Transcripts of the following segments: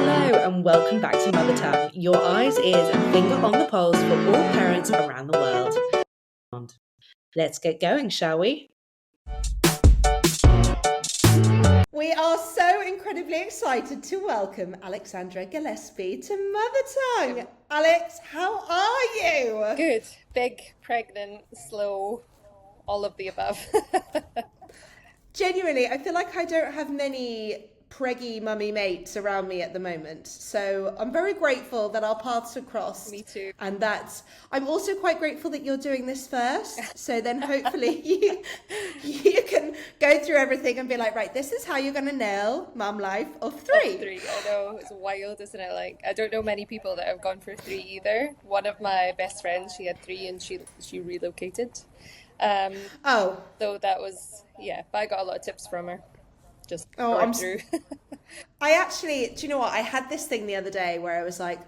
Hello and welcome back to Mother Tongue, your eyes, ears and finger on the pulse for all parents around the world. Let's get going, shall we? We are so incredibly excited to welcome Alexandra Gillespie to Mother Tongue. Alex, how are you? Good. Big, pregnant, slow, all of the above. Genuinely, I feel like I don't have many preggy mummy mates around me at the moment. So I'm very grateful that our paths have crossed. Me too. And that I'm also quite grateful that you're doing this first. So then hopefully you can go through everything and be like, right, this is how you're going to nail mum life of three. I know, it's wild, isn't it? Like, I don't know many people that have gone for 3 either. One of my best friends, she had 3 and she relocated. So that was, but I got a lot of tips from her. Just going through. I actually, do you know what? I had this thing the other day where I was like,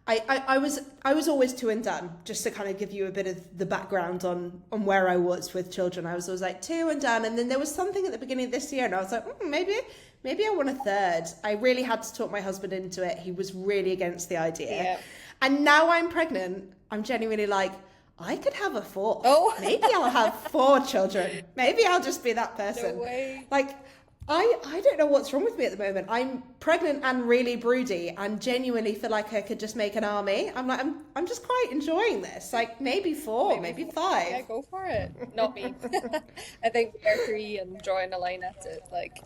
I was always 2 and done, just to kind of give you a bit of the background on where I was with children. I was always like 2 and done, and then there was something at the beginning of this year, and I was like, maybe I want a third. I really had to talk my husband into it. He was really against the idea, and now I'm pregnant. I'm genuinely like, I could have a 4th. Oh, maybe I'll have 4 children. Maybe I'll just be that person. No way. Like. I don't know what's wrong with me at the moment. I'm pregnant and really broody and genuinely feel like I could just make an army. I'm like, I'm just quite enjoying this. Like maybe 4, maybe 5. Yeah, go for it. Not me. I think we're 3 and drawing a line at it. Like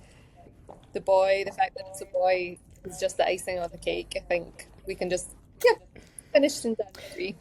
the fact that it's a boy is just the icing on the cake. I think we can just, finish and done 3.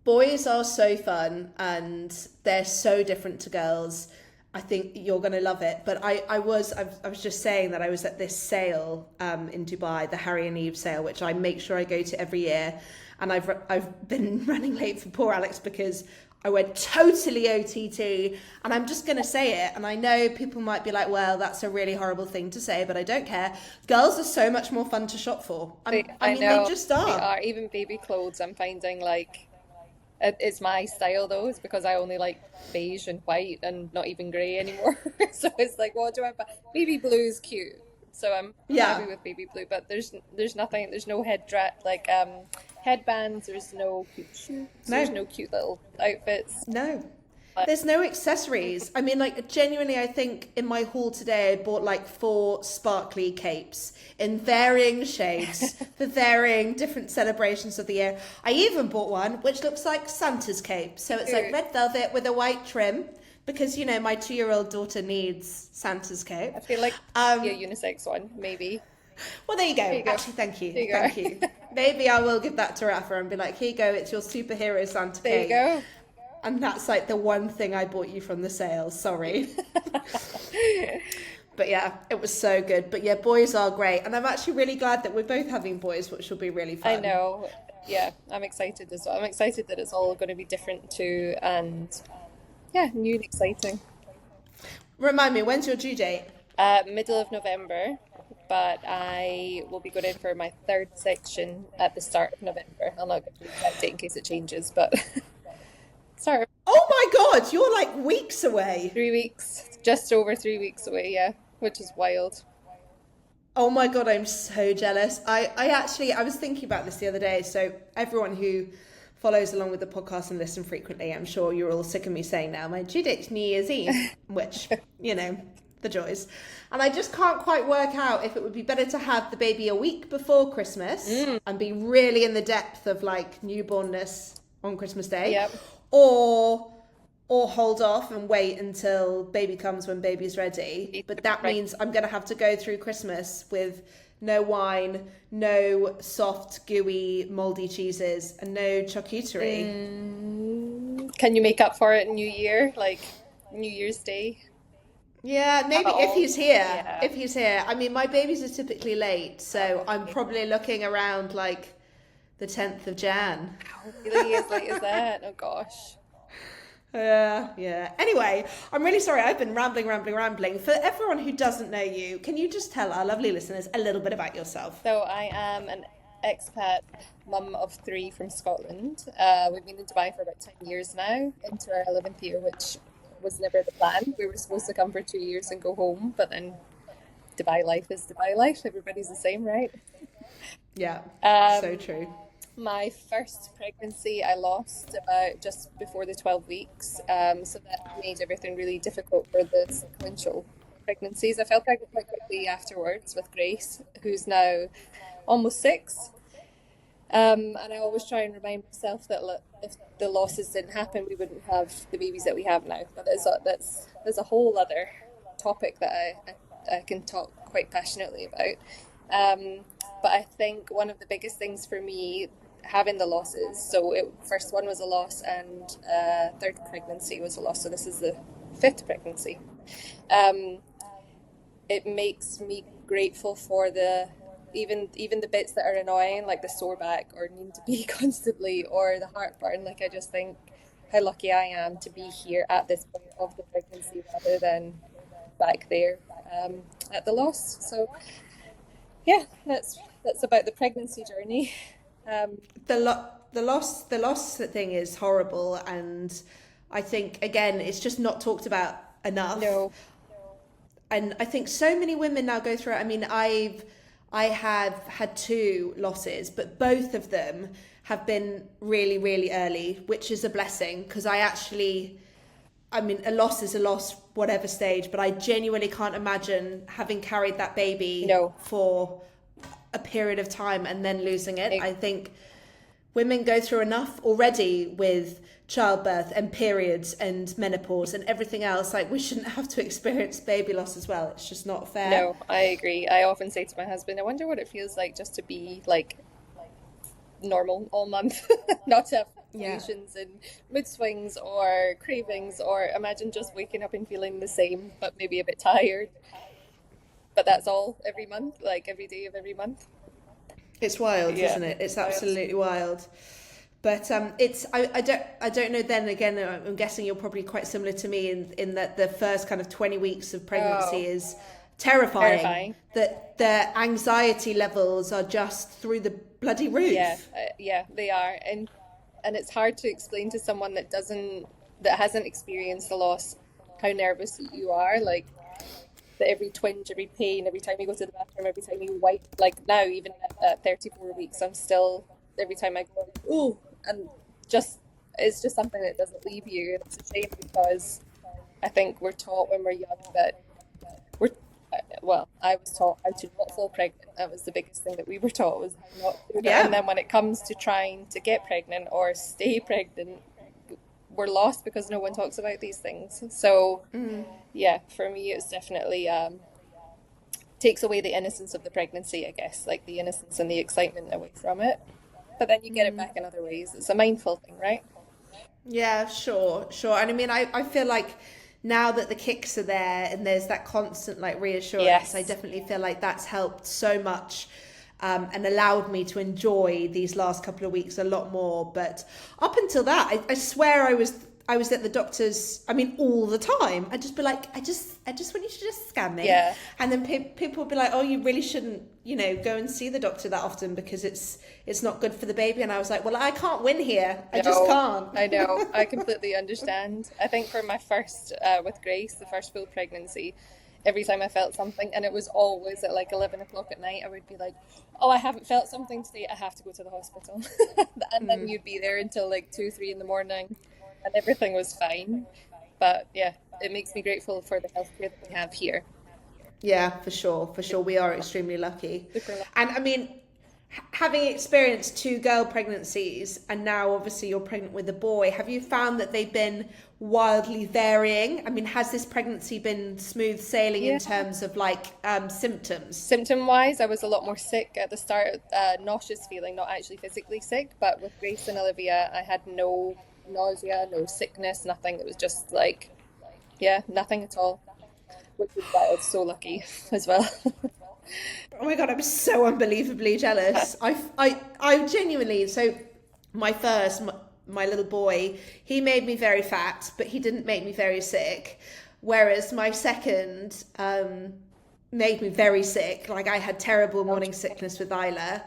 Boys are so fun and they're so different to girls. I think you're going to love it. But I was just saying that I was at this sale in Dubai, the Harry and Eve sale, which I make sure I go to every year. And I've been running late for poor Alex because I went totally OTT. And I'm just going to say it. And I know people might be like, well, that's a really horrible thing to say, but I don't care. Girls are so much more fun to shop for. I mean, they just are. They are. Even baby clothes, I'm finding like, it's my style though, it's because I only like beige and white and not even grey anymore. So it's like, what do I buy? Baby blue is cute, so I'm happy with baby blue. But there's nothing. There's no headbands. There's no cute shoes. There's no cute little outfits. No. There's no accessories. I mean, like, genuinely, I think in my haul today, I bought like 4 sparkly capes in varying shades for varying different celebrations of the year. I even bought one which looks like Santa's cape. So it's like red velvet with a white trim because, you know, my 2-year-old daughter needs Santa's cape. I feel like a unisex one, maybe. Well, there you go. Actually, thank you. Thank you. Maybe I will give that to Rafa and be like, here you go. It's your superhero Santa cape. There you go. And that's like the one thing I bought you from the sale. Sorry. But yeah, it was so good. But yeah, boys are great. And I'm actually really glad that we're both having boys, which will be really fun. I know. Yeah, I'm excited as well. I'm excited that it's all going to be different too. And new and exciting. Remind me, when's your due date? Middle of November. But I will be going in for my 3rd section at the start of November. I'll not give you the exact date in case it changes, but... Sorry. Oh my God, you're like weeks away. 3 weeks, just over 3 weeks away, which is wild. Oh my God, I'm so jealous. I was thinking about this the other day. So everyone who follows along with the podcast and listen frequently, I'm sure you're all sick of me saying now, my due date's New Year's Eve, which, you know, the joys. And I just can't quite work out if it would be better to have the baby a week before Christmas and be really in the depth of like newbornness on Christmas Day. Yep. Or hold off and wait until baby comes when baby's ready. But that means I'm going to have to go through Christmas with no wine, no soft, gooey, mouldy cheeses, and no charcuterie. Can you make up for it in New Year, like New Year's Day? Yeah, maybe if he's here. Yeah. If he's here. I mean, my babies are typically late, so I'm probably looking around like the 10th of Jan. Really as late as that? Oh gosh. Yeah. Anyway, I'm really sorry. I've been rambling. For everyone who doesn't know you, can you just tell our lovely listeners a little bit about yourself? So I am an expat mum of 3 from Scotland. We've been in Dubai for about 10 years now, into our 11th year, which was never the plan. We were supposed to come for 2 years and go home, but then Dubai life is Dubai life. Everybody's the same, right? Yeah, so Um, true. my first pregnancy, I lost about just before the 12 weeks. So that made everything really difficult for the sequential pregnancies. I fell pregnant quite quickly afterwards with Grace, who's now almost 6. And I always try and remind myself that if the losses didn't happen, we wouldn't have the babies that we have now. But there's a whole other topic that I can talk quite passionately about. Um, but I think one of the biggest things for me having the losses, so first one was a loss, and third pregnancy was a loss. So this is the fifth pregnancy. Um, it makes me grateful for the even the bits that are annoying, like the sore back or needing to be constantly, or the heartburn. Like I just think how lucky I am to be here at this point of the pregnancy rather than back there at the loss. So yeah, that's about the pregnancy journey. Um, The loss thing is horrible, and I think again it's just not talked about enough. no, And I think so many women now go through it. I mean, I have had two losses, but both of them have been really, really early, which is a blessing because I mean, a loss is a loss, whatever stage, but I genuinely can't imagine having carried that baby no, for a period of time and then losing it. I, I think women go through enough already with childbirth and periods and menopause and everything else. Like, we shouldn't have to experience baby loss as well. It's just not fair. no, I agree. I often say to my husband, I wonder what it feels like just to be like normal all month, not to have Yeah. fluctuations in mood swings or cravings, or imagine just waking up and feeling the same, but maybe a bit tired. But that's all every month, like every day of every month. It's wild, Yeah, isn't it? It's wild. absolutely wild. But it's I don't know. Then again, I'm guessing you're probably quite similar to me in that the first kind of 20 weeks of pregnancy Oh, is terrifying. terrifying. That the anxiety levels are just through the bloody Yeah, roof. yeah, they are, and it's hard to explain to someone that hasn't experienced the loss how nervous you are. Like that every twinge, every pain, every time you go to the bathroom, every time you wipe. Like now, even at 34 weeks, I'm still every time I go, ooh, and just it's just something that doesn't leave you. And it's a shame because I think we're taught when we're young that we're well, I was taught how to not fall pregnant. That was the biggest thing that we were taught was how not to do that. And Yeah. then when it comes to trying to get pregnant or stay pregnant, we're lost because no one talks about these things. So yeah, for me, it's definitely takes away the innocence of the pregnancy, I guess, like the innocence and the excitement away from it. But then you get it back in other ways. It's a mindful thing, right? Yeah, sure, sure. And I mean, I feel like now that the kicks are there and there's that constant like reassurance, I Yes. definitely feel like that's helped so much, and allowed me to enjoy these last couple of weeks a lot more. But up until that, I swear I was at the doctor's. I mean, all the time. I'd just be like, I just want you to just scan me, Yeah. and then people would be like, oh, you really shouldn't, go and see the doctor that often because it's not good for the baby. And I was like, well, I can't win here. I just No, can't. I know. I completely understand. I think for my first, with Grace, the first full pregnancy, every time I felt something, and it was always at like 11 o'clock at night, I would be like, oh, I haven't felt something today. I have to go to the hospital. And then you'd be there until like 2, 3 in the morning, and everything was fine. But yeah, it makes me grateful for the healthcare that we have here. Yeah, for sure, for sure. We are extremely lucky. Super And lucky. I mean, having experienced two girl pregnancies and now obviously you're pregnant with a boy, have you found that they've been wildly varying? I mean, has this pregnancy been smooth sailing in Yeah. terms of like symptoms? Symptom wise, I was a lot more sick at the start, nauseous feeling, not actually physically sick, but with Grace and Olivia, I had no nausea, no sickness, nothing. It was just like, yeah, nothing at all, which is why I was so lucky as well. Oh my God, I'm so unbelievably jealous. I genuinely, so my first, my little boy, he made me very fat, but he didn't make me very sick. Whereas my second, made me very sick. Like I had terrible morning sickness with Isla,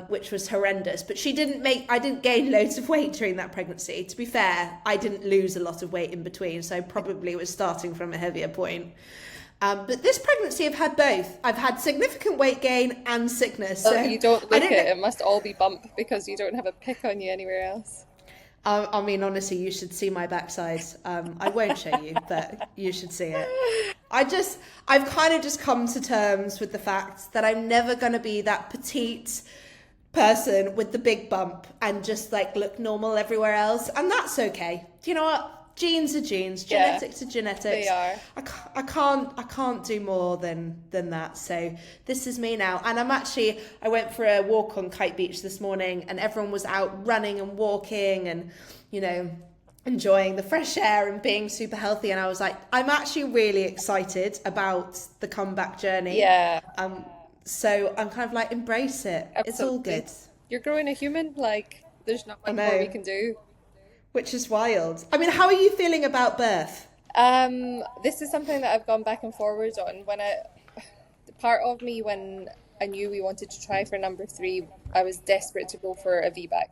which was horrendous. But I didn't gain loads of weight during that pregnancy. To be fair, I didn't lose a lot of weight in between. So probably was starting from a heavier point. But this pregnancy, I've had both. I've had significant weight gain and sickness. Well, So you don't I look don't it. know. It must all be bump because you don't have a pick on you anywhere else. I mean, honestly, you should see my backside. I won't show you, but you should see it. I've kind of just come to terms with the fact that I'm never going to be that petite person with the big bump and just like look normal everywhere else. And that's okay. Do you know what? Genes are genes, Yeah, genetics are they genetics. are. I can't do more than that. So this is me now. And I went for a walk on Kite Beach this morning and everyone was out running and walking and, you know, enjoying the fresh air and being super healthy. And I was like, I'm actually really excited about the comeback journey. Yeah, So I'm kind of like, embrace it. It's all absolutely. good. You're growing a human, like, there's not I much more we know, can do. which is wild. I mean, how are you feeling about birth? This is something that I've gone back and forwards on. Part of me, when I knew we wanted to try for number three, I was desperate to go for a VBAC.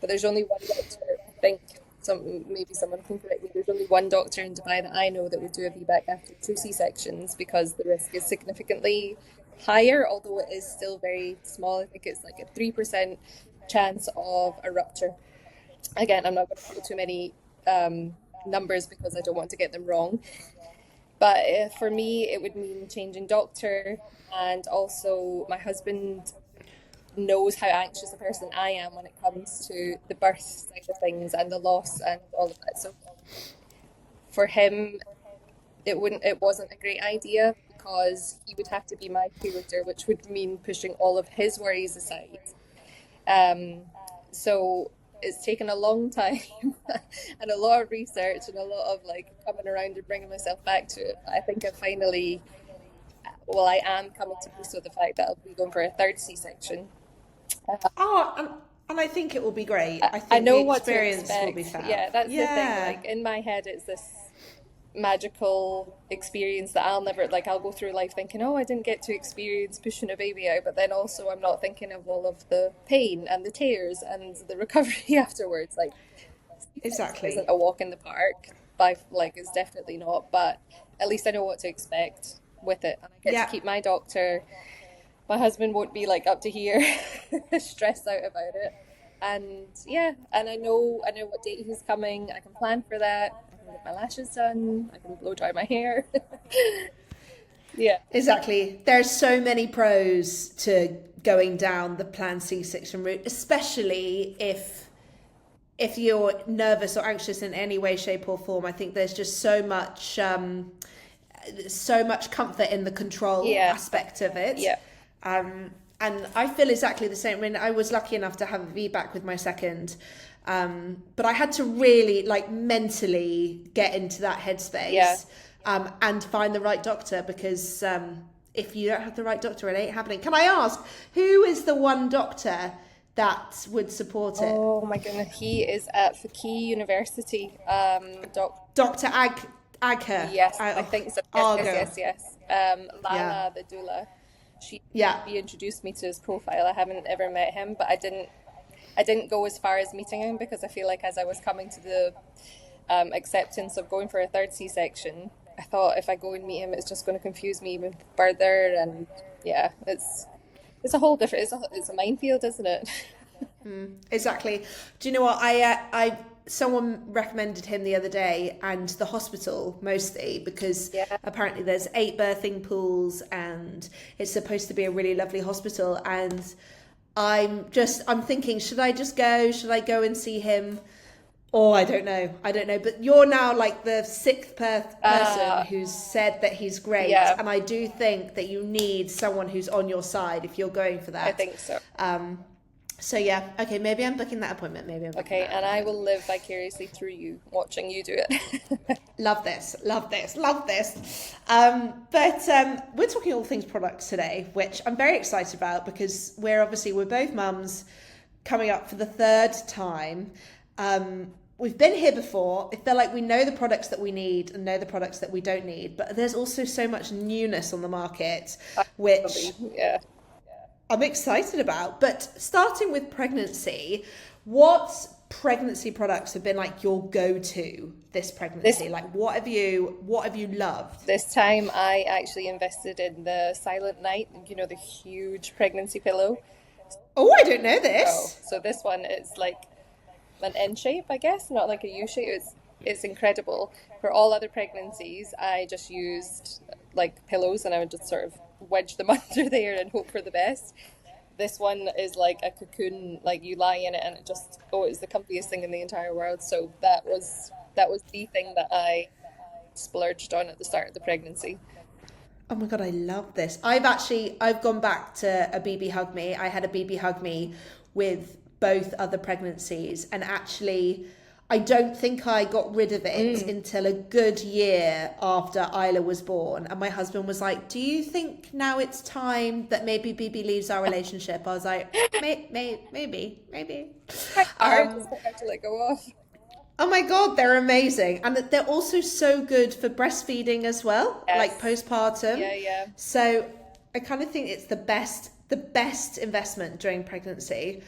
But there's only one doctor, I think, maybe someone can correct me, there's only one doctor in Dubai that I know that would do a VBAC after two C-sections because the risk is significantly higher, although it is still very small. I think it's like a 3% chance of a rupture. Again, I'm not going to quote too many numbers because I don't want to get them wrong. But for me, it would mean changing doctor, and also my husband knows how anxious a person I am when it comes to the birth side of things and the loss and all of that. So for him, it wasn't a great idea because he would have to be my tutor, which would mean pushing all of his worries aside. Um, so it's taken a long time and a lot of research and a lot of like coming around and bringing myself back to it. I think I finally, well, I am coming to peace with the fact that I'll be going for a third C-section. Oh, and I think it will be great. I I think the know what to experience will be expect. fab. Yeah, that's the thing. Yeah, Like in my head, it's this magical experience that I'll never, like, I'll go through life thinking, oh, I didn't get to experience pushing a baby out, but then also I'm not thinking of all of the pain and the tears and the recovery afterwards. Like, C-section isn't exactly. a walk in the park, by like, it's definitely not, but at least I know what to expect with it, and I get to Yeah, keep my doctor. My husband won't be like up to here stressed out about it, and yeah, and I know what date he's coming. I can plan for that. I can get my lashes done. I can blow dry my hair. Yeah, exactly. There's so many pros to going down the planned C-section route, especially if you're nervous or anxious in any way, shape, or form. I think there's just so much comfort in the control yeah, aspect of it. yeah, Um, and I feel exactly the same. I mean, I was lucky enough to have a VBAC with my second, but I had to really like mentally get into that yeah. headspace and find the right doctor because if you don't have the right doctor, it ain't happening. Can I ask, who is the one doctor that would support it? Oh my goodness, he is at Fakir University. Dr. Agher. Yes, I think so. Yes, yes, Argo. yes, yes. Yeah. Lala, the doula. She Yeah. she introduced me to his profile. I haven't ever met him, but I didn't go as far as meeting him because I feel like as I was coming to the acceptance of going for a third C-section, I thought if I go and meet him, it's just going to confuse me even further. And yeah, it's a whole different. It's a minefield, isn't it? Exactly. Do you know what? I someone recommended him the other day, and the hospital mostly because Yeah. apparently there's 8 birthing pools, and it's supposed to be a really lovely hospital. And I'm thinking, should I just go? Should I go and see him? Oh, I don't know. I don't know. But you're now like the sixth person Uh, who's said that he's great, yeah, and I do think that you need someone who's on your side if you're going for I that. think so. Um, so yeah, okay, maybe I'm booking that appointment. Maybe I'm booking Okay, that and I appointment. will live vicariously through you, watching you do it. Love this, love this, love this. But we're talking all things products today, which I'm very excited about because we're both mums coming up for the third time. We've been here before. I feel like we know the products that we need and know the products that we don't need, but there's also so much newness on the market, which Yeah. I'm excited about. But starting with pregnancy, what pregnancy products have been like your go-to this pregnancy? Like what have you loved? This time I actually invested in the Silent Night, you know, the huge pregnancy pillow. Oh, I don't know Oh, this. so this one is like an N shape, I guess, not like a U shape. It's incredible. For all other pregnancies, I just used like pillows and I would just sort of wedge them under there and hope for the best. This one is like a cocoon, like you lie in it and it just, oh, it's the comfiest thing in the entire world. So that was the thing that I splurged on at the start of the pregnancy. Oh my God, I love this. I've gone back to a BB Hug Me. I had a BB Hug Me with both other pregnancies, and actually I don't think I got rid of it Mm. until a good year after Isla was born. And my husband was like, "Do you think now it's time that maybe BB leaves our relationship?" I was like, maybe. Hard, Um, it's hard to let go of. Oh my God, they're amazing. And they're also so good for breastfeeding as well, like Yes. postpartum. Yeah, yeah. So I kind of think it's the best investment during pregnancy.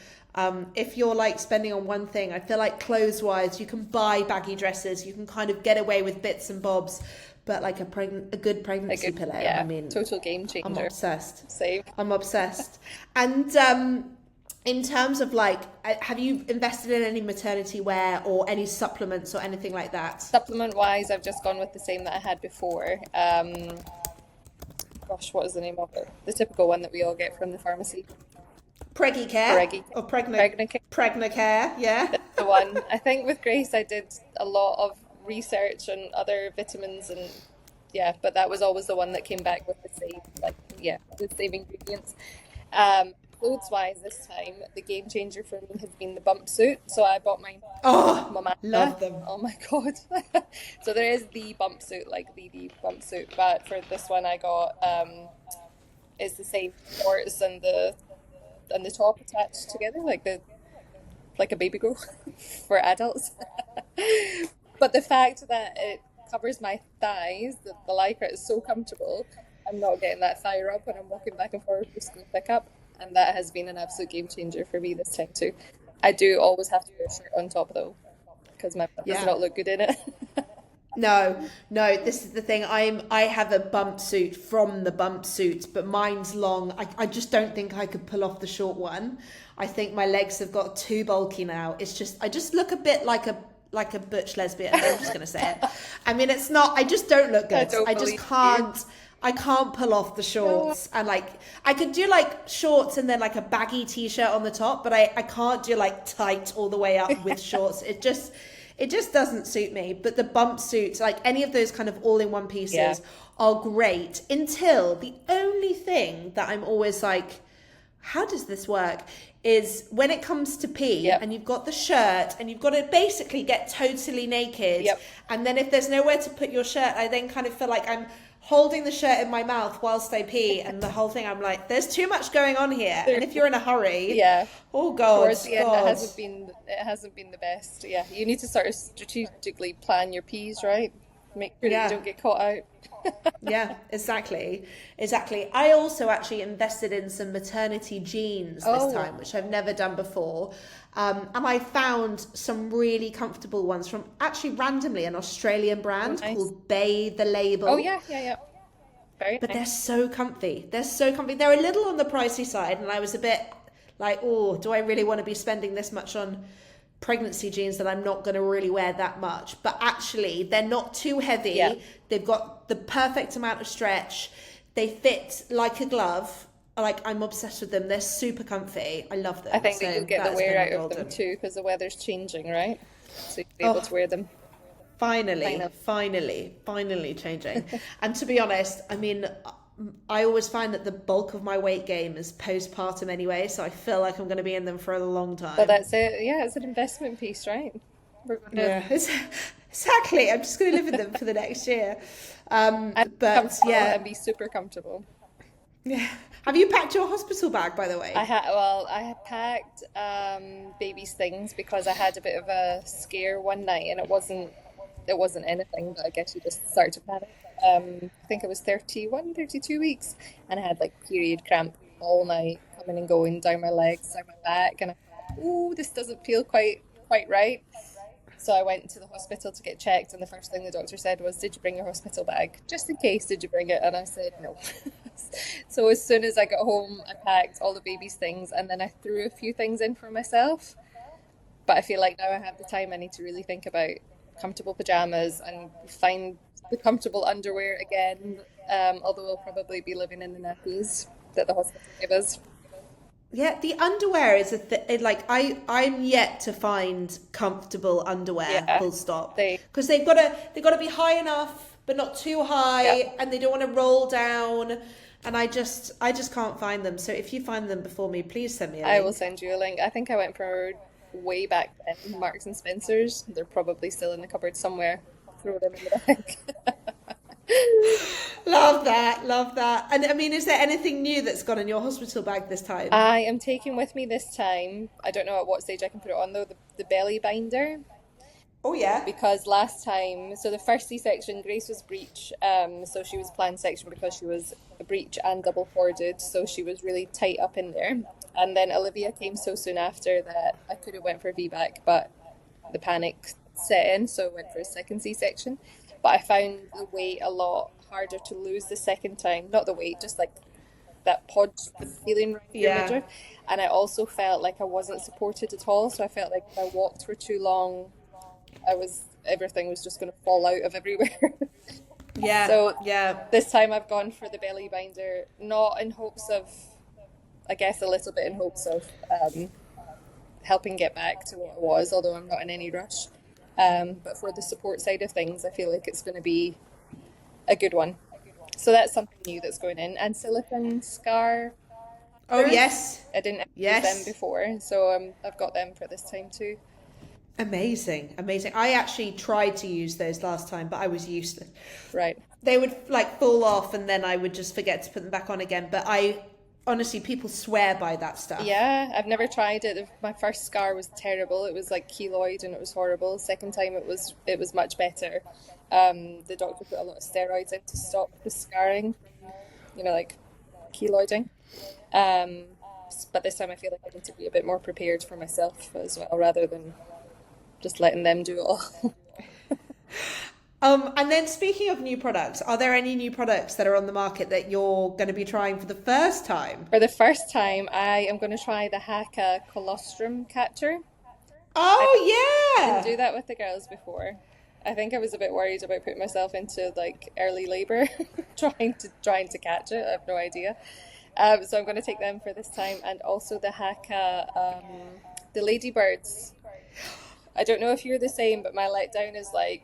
If you're like spending on one thing, I feel like clothes wise, you can buy baggy dresses, you can kind of get away with bits and bobs, but like a good A pregnancy good, pillow, I yeah, mean, total game I'm changer. obsessed. Same. I'm obsessed. And in terms of like, have you invested in any maternity wear or any supplements or anything like that? Supplement wise, I've just gone with the same that I had before. Gosh, what is the name of it? The typical one that we all get from the pharmacy. Preggy care Preggy. or Pregnacare. pregna care, yeah. That's the one. I think with Grace, I did a lot of research on other vitamins and yeah, but that was always the one that came back with the same, like, yeah, the same ingredients. Clothes wise, this time, the game changer for me has been the bump suit. So I bought mine Oh, from Amanda. love them. Oh my God. So there is the bump suit, like the bump suit, but for this one I got it's the same shorts and the top attached together, like a baby girl for adults. But the fact that it covers my thighs, the lycra is so comfortable, I'm not getting that thigh rub when I'm walking back and forth to school pickup. And that has been an absolute game changer for me this time too. I do always have to wear a shirt on top though, because my butt does Yeah. not look good in it. No, no, this is the thing. I have a bump suit from the bump suit, but mine's long. I just don't think I could pull off the short one. I think my legs have got too bulky now. It's just I just look a bit like a butch lesbian. I'm just gonna say it. I mean, it's not. I just don't look I good. don't I just believe you. can't. I can't pull off the No. shorts, and like I could do like shorts and then like a baggy t-shirt on the top, but I can't do like tight all the way up with shorts. It just doesn't suit me. But the bump suits, like any of those kind of all-in-one Yeah. pieces, are great until the only thing that I'm always like, how does this work? Is when it comes to pee Yep. and you've got the shirt and you've got to basically get totally naked. Yep. And then if there's nowhere to put your shirt, I then kind of feel like I'm holding the shirt in my mouth whilst I pee. And the whole thing, I'm like, there's too much going on here. And if you're in a hurry, Yeah. oh God, Towards the end, God. it hasn't been the best. Yeah, you need to sort of strategically plan your peas, right? Make sure that you Yeah. don't get caught out. Yeah, exactly. I also actually invested in some maternity jeans this Oh, time, which I've never done before. And I found some really comfortable ones from actually randomly an Australian oh, brand nice. called Bay the Oh Label. yeah, yeah, yeah. Very But nice. they're so comfy. They're so comfy. They're a little on the pricey side, and I was a bit like, oh, do I really want to be spending this much on pregnancy jeans that I'm not going to really wear that much? But actually, they're not too Yeah, heavy. They've got the perfect amount of stretch. They fit like a glove. Like, I'm obsessed with them. They're super comfy. I love I them. think that you'll So get that the has wear been out of them golden. too because the weather's changing, right? So you'll be able Oh, to wear them. finally, Finally. finally changing. And to be honest, I mean, I always find that the bulk of my weight gain is postpartum anyway, so I feel like I'm going to be in them for a long But time. that's it. Yeah, it's an investment piece, right? We're gonna Yeah, exactly. I'm just going to live in them for the next year. and be But comfortable yeah, and be super comfortable. yeah. Have you packed your hospital bag, by the I way? had well, I had packed baby's things because I had a bit of a scare one night and it wasn't anything, but I guess you just start to panic. I think it was 31, 32 weeks, and I had like period cramp all night, coming and going down my legs, down my back, and I thought, oh, this doesn't feel quite quite right. So I went to the hospital to get checked, and the first thing the doctor said was, "Did you bring your hospital bag? Just in case, did you bring it?" And I said, "No." So as soon as I got home, I packed all the baby's things, and then I threw a few things in for myself. But I feel like now I have the time, I need to really think about comfortable pajamas and find the comfortable underwear again. Although I'll probably be living in the nappies that the hospital gave us. Yeah, the underwear is like I'm yet to find comfortable underwear, Yeah, full stop. they, Because they've got to be high enough but not too yeah. high, and they don't want to roll down, and I just can't find them. So if you find them before me, please send me a I will link. send you a link. I think I went for way back then, Marks and Spencer's. They're probably still in the cupboard somewhere. I'll throw them in the bag. Love that, love that. And I mean, is there anything new that's gone in your hospital bag this time? I am taking with me this time, I don't know at what stage I can put it on though, the belly binder. Oh yeah. Because last time, so the first C-section, Grace was breech, so she was planned section because she was a breech and double corded, so she was really tight up in there. And then Olivia came so soon after that I could have went for VBAC, but the panic set in, so I went for a second C-section. But I found the weight a lot harder to lose the second time. Not the weight, just like that pod, the feeling around your Yeah. midriff. And I also felt like I wasn't supported at all, so I felt like if I walked for too long, everything was just going to fall out of everywhere. Yeah. So Yeah. this time I've gone for the belly binder, not in hopes of, I guess a little bit in hopes of helping get back to what it was, although I'm not in any rush. But for the support side of things, I feel like it's going to be a good one. So that's something new that's going in. And silicone scar Oh wrappers. yes. I didn't ever use them Yes. before, so I've got them for this time too. Amazing. Amazing. I actually tried to use those last time, but I was useless. Right. They would like fall off and then I would just forget to put them back on again. But I honestly, people swear by that stuff. Yeah, I've never tried it. My first scar was terrible. It was like keloid and it was horrible. Second time it was much better. The doctor put a lot of steroids in to stop the scarring, like keloiding. Um, but this time I feel like I need to be a bit more prepared for myself as well, rather than just letting them do it all. And then speaking of new products, are there any new products that are on the market that you're going to be trying for the first time? For the first time, I am going to try the Haka colostrum catcher. I Oh didn't yeah. do that with the girls before. I think I was a bit worried about putting myself into like early labor, trying to catch it. I have no idea. So I'm going to take them for this time, and also the Haka, the ladybirds. I don't know if you're the same, but my letdown is like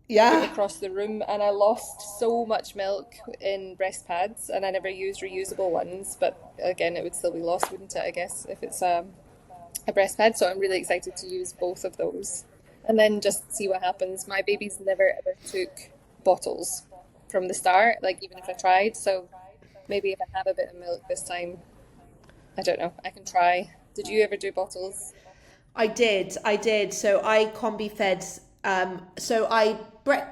right Yeah. across the room, and I lost so much milk in breast pads, and I never used reusable ones. But again, it would still be lost, wouldn't it? I guess if it's a breast pad. So I'm really excited to use both of those, and then just see what happens. My babies never ever took bottles from the start, like even if I tried. So maybe if I have a bit of milk this time, I don't know. I can try. Did you ever do bottles? I did. I did. So I combi fed. So I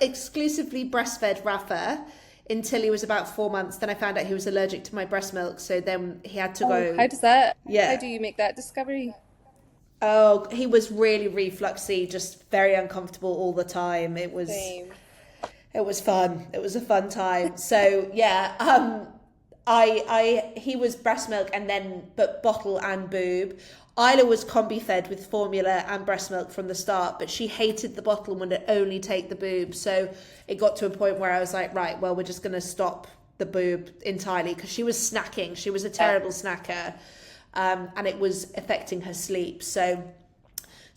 exclusively breastfed Rafa until he was about 4 months. Then I found out he was allergic to my breast milk. So then he had to Oh, go. how Yeah. do you make that discovery? Oh, he was really refluxy, just very uncomfortable all the time. Same. It was fun. It was a fun time. So yeah, he was breast milk and then but bottle and boob. Isla was combi fed with formula and breast milk from the start, but she hated the bottle and would only take the boob. So it got to a point where I was like, right, well, we're just going to stop the boob entirely because she was snacking. She was a Yeah. terrible snacker, and it was affecting her sleep. So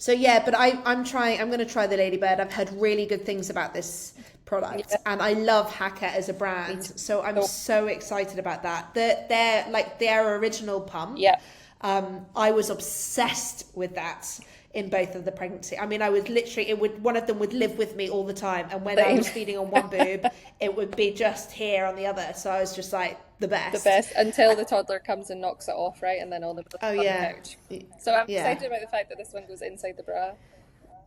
yeah, but I'm trying. I'm going to try the Ladybird. I've heard really good things about this product, Yeah, and I love Hacker as a me brand. too. So I'm So, so excited about that. Their original pump. yeah, I was obsessed with that in both of the pregnancy. I mean, I was literally one of them would live with me all the time, and when I same. was feeding on one boob, it would be just here on the other. So I was just like the The best. best until the toddler comes and knocks it off, right? And then all the milk Oh on the yeah, couch. So I'm yeah. excited about the fact that this one goes inside the bra.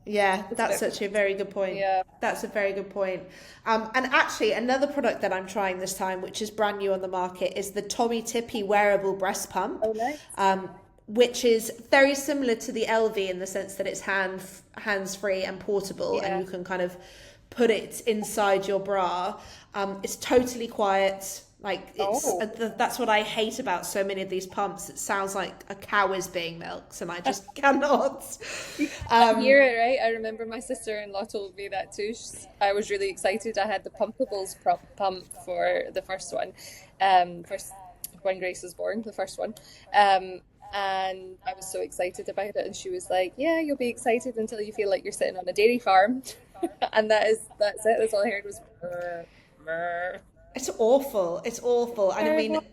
Yeah, It's a that's bit, such a very good point. yeah. That's a very good point. And actually, another product that I'm trying this time, which is brand new on the market, is the Tommy Tippy wearable breast pump, Oh, nice. um, which is very similar to the LV in the sense that it's hands-free and portable, and Yeah. you can kind of put it inside your bra. It's totally quiet. Like Oh. that's what I hate about so many of these pumps. It sounds like a cow is being milked, and I just cannot. I hear it, right? I remember my sister-in-law told me that too. I was really excited. I had the Pumpables pump for the first one, first when Grace was born, the first one. And I was so excited about it, and she was like, "Yeah, you'll be excited until you feel like you're sitting on a dairy farm," and that's it. That's all I heard was. "Brr, brr." It's awful. It's awful. And I mean, Terrible.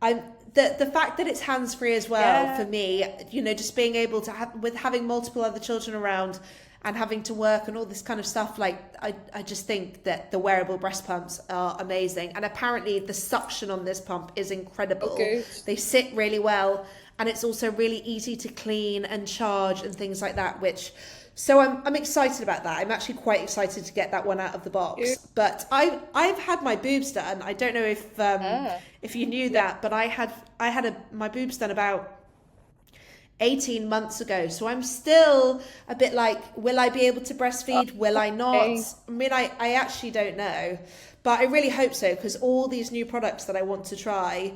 I'm the fact that it's hands free as well for Yeah. me. You know, just being able to have with having multiple other children around and having to work and all this kind of stuff. Like I just think that the wearable breast pumps are amazing. And apparently, the suction on this pump is Oh, incredible. good. They sit really well, and it's also really easy to clean and charge and things like that. So I'm excited about that. I'm actually quite excited to get that one out of the Good. box. But I've had my boobs done. I don't know Ah. if you knew Yeah. that, but my boobs done about 18 months ago. So I'm still a bit like, will I be able to breastfeed? Will I not? Okay. I mean, I actually don't know, but I really hope so, because all these new products that I want to try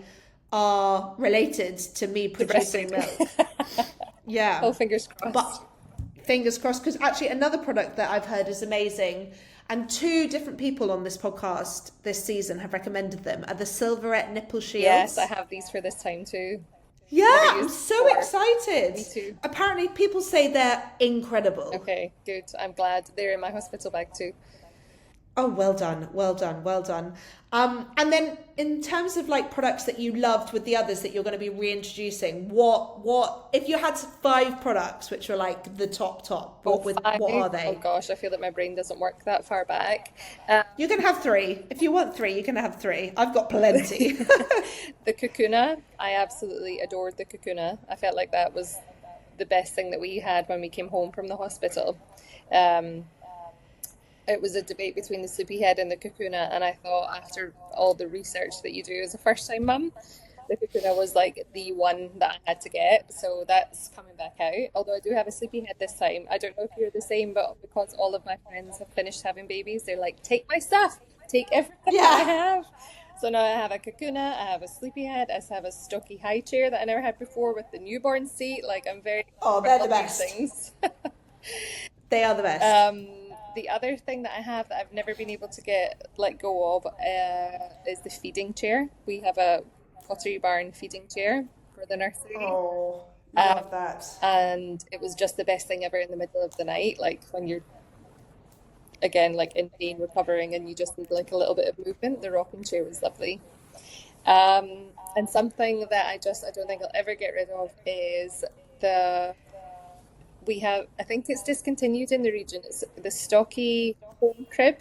are related to me To producing breastfeed. milk. Yeah. Oh, fingers But crossed. fingers crossed, because actually another product that I've heard is amazing, and two different people on this podcast this season have recommended them, are the Silverette nipple Yes, I shields. have these for this time too. Yeah, Never I'm used them so before. excited. Me too. Apparently people say they're incredible. Okay, good. I'm glad they're in my hospital bag too. Oh, well done, well done, well done. And then in terms of like products that you loved with the others that you're going to be reintroducing, what if you had five products which were like the top, Oh, what are five. Oh they? gosh, I feel that my brain doesn't work that far back. Um, You can have three. If you want three, you can have three. I've got plenty. the Kakuna, I absolutely adored the Kakuna. I felt like that was the best thing that we had when we came home from the hospital. Um, it was a debate between the Sleepyhead and the Kakuna, and I thought after all the research that you do as a first-time mum, the Kakuna was like the one that I had to get. So that's coming back out. Although I do have a Sleepyhead this time. I don't know if you're the same, but because all of my friends have finished having babies, they're like, take my stuff, take everything that I Yeah. have. So now I have a Kakuna, I have a Sleepyhead, I have a stocky high chair that I never had before with the newborn seat. Like I'm very Oh, for they're the all these best. things. They are the best. Um, the other thing that I have that I've never been able to get let go of is the feeding chair. We have a Pottery Barn feeding chair for the nursery. Oh, Um, love that. and it was just the best thing ever in the middle of the night, like when you're again like in pain recovering and you just need like a little bit of movement. The rocking chair was lovely. And something that I don't think I'll ever get rid of is the we have I think it's discontinued in the region. It's the stocky home crib,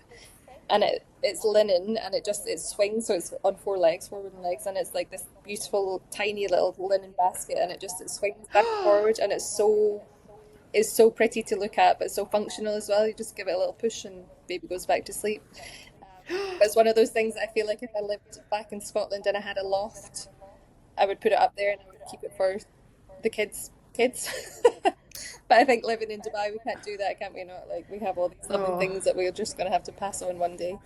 and it's linen and it swings, so it's on four legs, four wooden legs, and it's like this beautiful tiny little linen basket, and it swings back and forward, and it's so pretty to look at, but so functional as well. You just give it a little push and baby goes back to sleep. But it's one of those things that I feel like if I lived back in Scotland and I had a loft, I would put it up there and I would keep it for the kids. But I think living in Dubai, we can't do that, can't we? Not like we have all these lovely Oh, things that we're just going to have to pass on one day.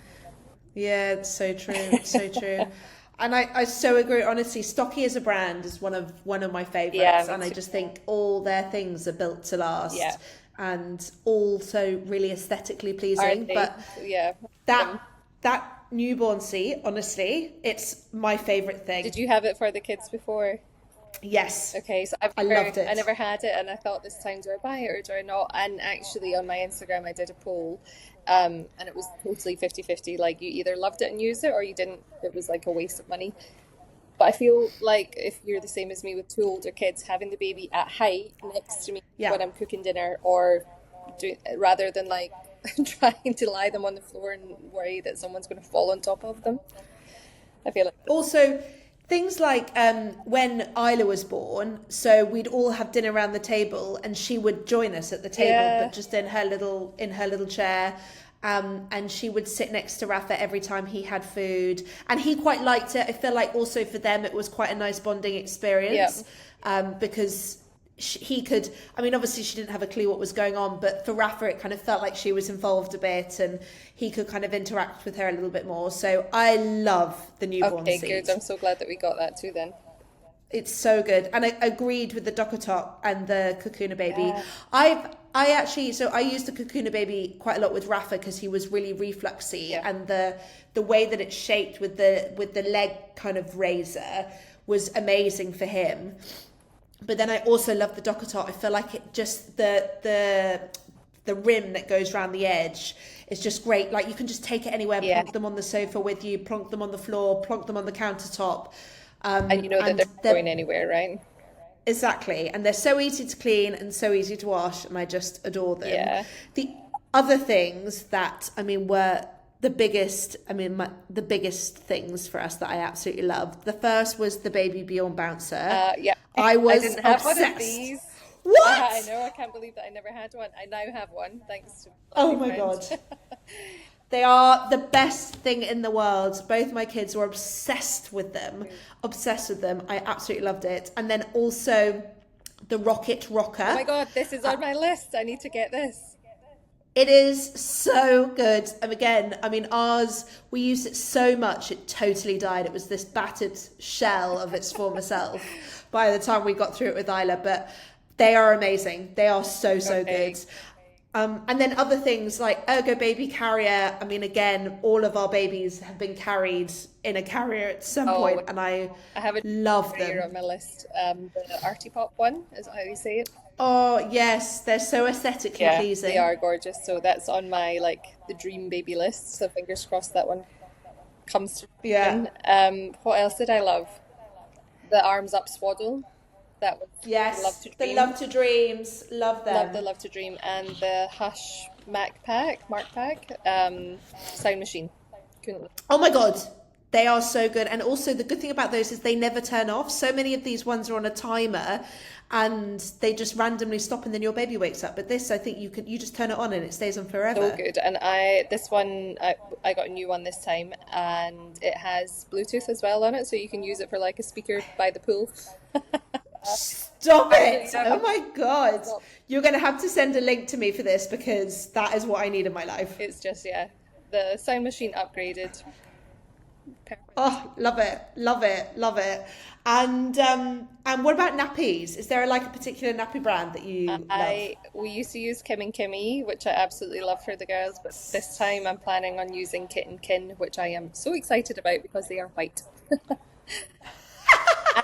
yeah, it's so true. It's so true. And I so agree. Honestly, Stocky as a brand is one of my Yeah, favorites, me and I too. just think all their things are built to Yeah, last, and also really aesthetically aren't pleasing. they? But Yeah. that Um, that newborn seat, honestly, it's my favorite did thing. you have it for the kids before? Yes, Okay, so I loved I it. never had it, and I thought this time, do I buy it or do I not? And actually, on my Instagram, I did a poll, and it was totally 50-50. Like, you either loved it and used it, or you didn't. It was like a waste of money. But I feel like if you're the same as me with two older kids, having the baby at height next to me Yeah. when I'm cooking dinner, or rather than like trying to lie them on the floor and worry that someone's going to fall on top of them, I feel like, Also, things like when Isla was born, so we'd all have dinner around the table, and she would join us at the table, yeah, but just in her little chair. And she would sit next to Rafa every time he had food, and he quite liked it. I feel like also for them it was quite a nice bonding experience, because he could, I mean, obviously she didn't have a clue what was going on, but for Rafa it kind of felt like she was involved a bit, and he could kind of interact with her a little bit more. So I love the newborn seat. Okay, good. I'm so glad that we got that too then. It's so good. And I agreed with the Docotot and the Kakuna baby. Yeah. I actually, so I used the Kakuna baby quite a lot with Rafa because he was really refluxy, and the way that it's shaped with the leg kind of raiser was amazing for him. But then I also love the Docotot. I feel like it just the rim that goes around the edge is just great. Like you can just take it anywhere, plonk them on the sofa with you, plonk them on the floor, plonk them on the countertop. And you know that they're going anywhere, right? Exactly. And they're so easy to clean and so easy to wash, and I just adore them. Yeah. The other things that, I mean, were the biggest, the biggest things for us that I absolutely loved. The first was the Baby Bjorn bouncer. Yeah. I was didn't have obsessed. one of these. What? I know, I can't believe that I never had one. I now have one, thanks to Oh my God. They are the best thing in the world. Both my kids were obsessed with them. Obsessed with them. I absolutely loved it. And then also the Rocket Rocker. Oh my God, this is on my list. I need to get this. It is so good. And again, I mean, ours, we used it so much, it totally died. It was this battered shell of its former self by the time we got through it with Isla. But they are amazing. They are so good. And then other things like Ergo Baby Carrier. I mean, again, all of our babies have been carried in a carrier at some point, and I have a love carrier them. on my list. The Artie Pop one, is that how you say it? Oh yes, they're so aesthetically pleasing. They are gorgeous. So that's on my the dream baby list. So fingers crossed that one comes through. Yeah. What else did I love? The Arms Up Swaddle. That was Love to Dream. The Love to Dreams, love them. Love the Love to Dream, and the Hush Mark Pack, Sound Machine. Oh my God, they are so good. And also the good thing about those is they never turn off. So many of these ones are on a timer, and they just randomly stop, and then your baby wakes up. But this, I think you just turn it on and it stays on forever. So good. And this one I got a new one this time, and it has Bluetooth as well on it, so you can use it for like a speaker by the pool. Stop it! Oh my God. You're going to have to send a link to me for this, because that is what I need in my life. It's just, the sound machine upgraded. Perfect. Oh, love it. And what about nappies? Is there a particular nappy brand that you love? We used to use Kim and Kimmy, which I absolutely love for the girls, but this time I'm planning on using Kit and Kin, which I am so excited about because they are white.